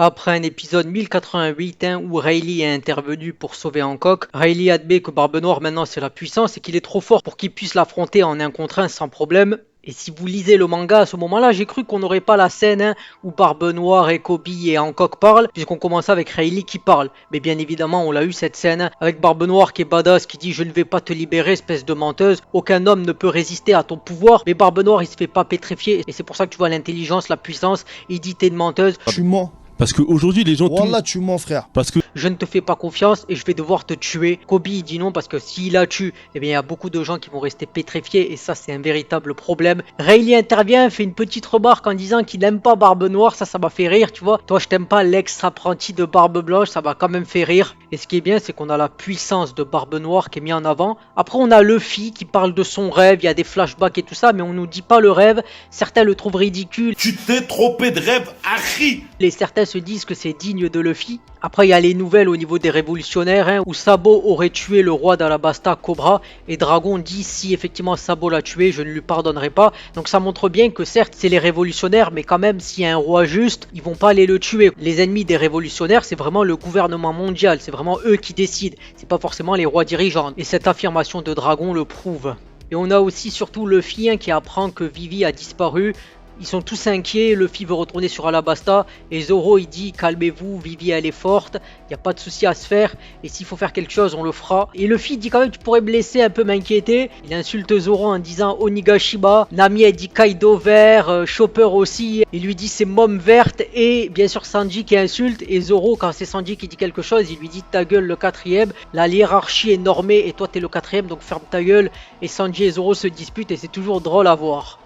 Après un épisode 1088 où Rayleigh est intervenu pour sauver Hancock, Rayleigh admet que Barbe Noire maintenant c'est la puissance et qu'il est trop fort pour qu'il puisse l'affronter en un contre un sans problème. Et si vous lisez le manga à ce moment-là, j'ai cru qu'on n'aurait pas la scène où Barbe Noire et Kobe et Hancock parlent, puisqu'on commençait avec Rayleigh qui parle. Mais bien évidemment, on l'a eu cette scène avec Barbe Noire qui est badass, qui dit « Je ne vais pas te libérer, espèce de menteuse. Aucun homme ne peut résister à ton pouvoir. » Mais Barbe Noire, il se fait pas pétrifier. Et c'est pour ça que tu vois l'intelligence, la puissance. Il dit « T'es une menteuse. » Tu mens. Parce qu'aujourd'hui, les gens... Wallah, tu mens, frère. Parce que... Je ne te fais pas confiance et je vais devoir te tuer. Kobe il dit non parce que s'il la tue, eh bien il y a beaucoup de gens qui vont rester pétrifiés et ça c'est un véritable problème. Rayleigh intervient, fait une petite remarque en disant qu'il n'aime pas Barbe Noire, ça m'a fait rire, tu vois. Toi je t'aime pas l'ex-apprenti de Barbe Blanche, ça m'a quand même fait rire. Et ce qui est bien c'est qu'on a la puissance de Barbe Noire qui est mise en avant. Après on a Luffy qui parle de son rêve, il y a des flashbacks et tout ça, mais on nous dit pas le rêve. Certains le trouvent ridicule. Tu t'es trompé de rêve, Harry. Et certains se disent que c'est digne de Luffy. Après il y a les nouvelles au niveau des révolutionnaires où Sabo aurait tué le roi d'Alabasta, Cobra, et Dragon dit si effectivement Sabo l'a tué, je ne lui pardonnerai pas. Donc ça montre bien que certes c'est les révolutionnaires, mais quand même s'il y a un roi juste, ils vont pas aller le tuer. Les ennemis des révolutionnaires c'est vraiment le gouvernement mondial, c'est vraiment eux qui décident, c'est pas forcément les rois dirigeants. Et cette affirmation de Dragon le prouve. Et on a aussi surtout Luffy qui apprend que Vivi a disparu. Ils sont tous inquiets, Luffy veut retourner sur Alabasta et Zoro il dit calmez-vous, Vivi elle est forte, il n'y a pas de souci à se faire et s'il faut faire quelque chose on le fera. Et Luffy dit quand même tu pourrais me laisser un peu m'inquiéter, il insulte Zoro en disant Onigashima, Nami elle dit Kaido vert, Chopper aussi, il lui dit c'est môme verte et bien sûr Sanji qui insulte et Zoro quand c'est Sanji qui dit quelque chose il lui dit ta gueule le quatrième, la hiérarchie est normée et toi t'es le quatrième donc ferme ta gueule et Sanji et Zoro se disputent et c'est toujours drôle à voir.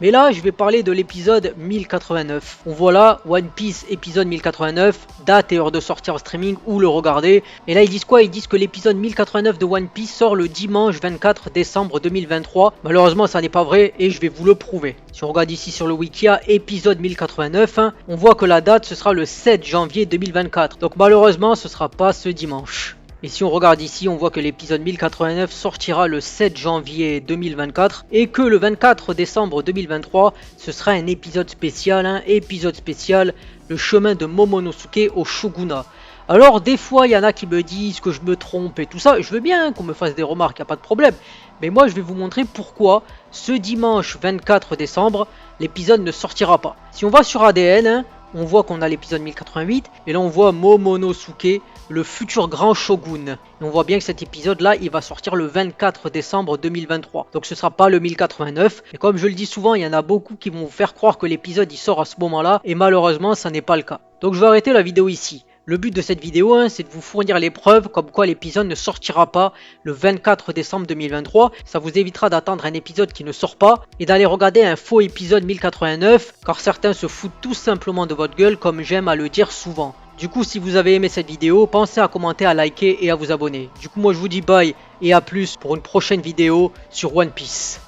Mais là, je vais parler de l'épisode 1089. On voit là One Piece épisode 1089, date et heure de sortie en streaming ou le regarder. Et là, ils disent quoi? Ils disent que l'épisode 1089 de One Piece sort le dimanche 24 décembre 2023. Malheureusement, ça n'est pas vrai et je vais vous le prouver. Si on regarde ici sur le Wikia, épisode 1089, on voit que la date, ce sera le 7 janvier 2024. Donc malheureusement, ce sera pas ce dimanche. Et si on regarde ici, on voit que l'épisode 1089 sortira le 7 janvier 2024 et que le 24 décembre 2023, ce sera un épisode spécial, le chemin de Momonosuke au Shogunat. Alors des fois, il y en a qui me disent que je me trompe et tout ça, je veux bien qu'on me fasse des remarques, il n'y a pas de problème. Mais moi, je vais vous montrer pourquoi ce dimanche 24 décembre, l'épisode ne sortira pas. Si on va sur ADN, on voit qu'on a l'épisode 1088 et là on voit Momonosuke, le futur grand shogun. Et on voit bien que cet épisode là il va sortir le 24 décembre 2023. Donc ce sera pas le 1089. Et comme je le dis souvent, il y en a beaucoup qui vont vous faire croire que l'épisode il sort à ce moment là. Et malheureusement ça n'est pas le cas. Donc je vais arrêter la vidéo ici. Le but de cette vidéo, c'est de vous fournir les preuves comme quoi l'épisode ne sortira pas le 24 décembre 2023. Ça vous évitera d'attendre un épisode qui ne sort pas et d'aller regarder un faux épisode 1089 car certains se foutent tout simplement de votre gueule comme j'aime à le dire souvent. Du coup, si vous avez aimé cette vidéo, pensez à commenter, à liker et à vous abonner. Du coup, moi je vous dis bye et à plus pour une prochaine vidéo sur One Piece.